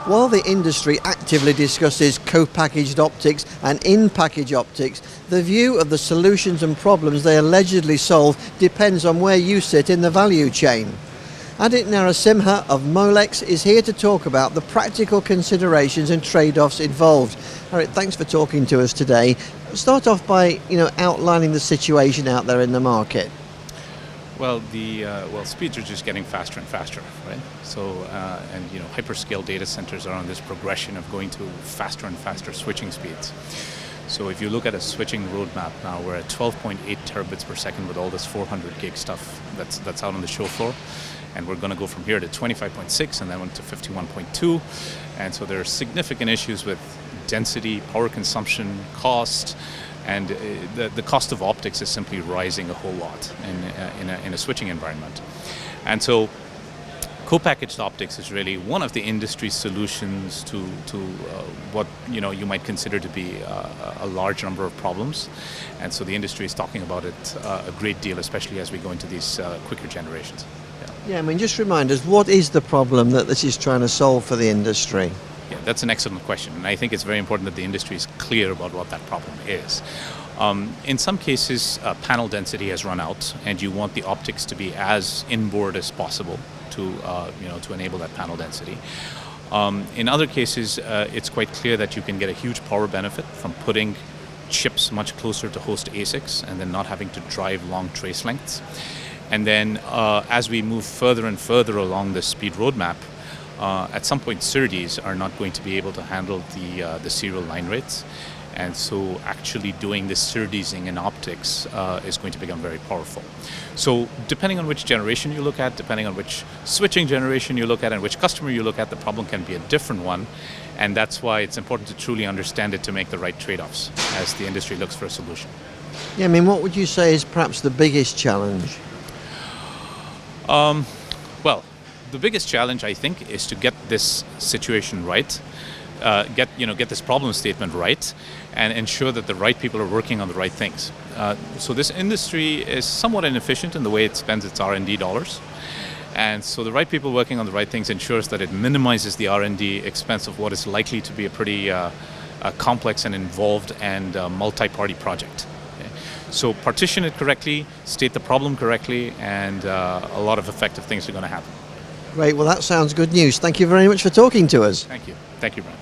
While the industry actively discusses co-packaged optics and in-package optics, the view of the solutions and problems they allegedly solve depends on where you sit in the value chain. Adit Narasimha of Molex is here to talk about the practical considerations and trade-offs involved. Adit, thanks for talking to us today. Start off by outlining the situation out there in the market. Well, speeds are just getting faster and faster, right? So, hyperscale data centers are on this progression of going to faster and faster switching speeds. So if you look at a switching roadmap now, we're at 12.8 terabits per second with all this 400 gig stuff that's out on the show floor. And we're going to go from here to 25.6 and then to 51.2. And so there are significant issues with density, power consumption, cost, and the cost of optics is simply rising a whole lot in a switching environment. And so co-packaged optics is really one of the industry solutions to what you might consider to be a large number of problems. And so the industry is talking about it a great deal, especially as we go into these quicker generations. Yeah, I mean, just remind us, what is the problem that this is trying to solve for the industry? Yeah, that's an excellent question, and I think it's very important that the industry is clear about what that problem is. In some cases, panel density has run out, and you want the optics to be as inboard as possible to enable that panel density. In other cases, it's quite clear that you can get a huge power benefit from putting chips much closer to host ASICs and then not having to drive long trace lengths. And then as we move further and further along the speed roadmap, at some point SerDes are not going to be able to handle the serial line rates. And so actually doing this SerDesing in optics is going to become very powerful. So depending on which generation you look at, depending on which switching generation you look at and which customer you look at, the problem can be a different one. And that's why it's important to truly understand it to make the right trade-offs as the industry looks for a solution. Yeah, I mean, what would you say is perhaps the biggest challenge? Well, the biggest challenge, I think, is to get this situation right, get this problem statement right, and ensure that the right people are working on the right things. So this industry is somewhat inefficient in the way it spends its R&D dollars. And so the right people working on the right things ensures that it minimizes the R&D expense of what is likely to be a pretty complex and involved and multi-party project. So partition it correctly, state the problem correctly, and a lot of effective things are going to happen. Great, well that sounds good news. Thank you very much for talking to us. Thank you. Thank you, Brian.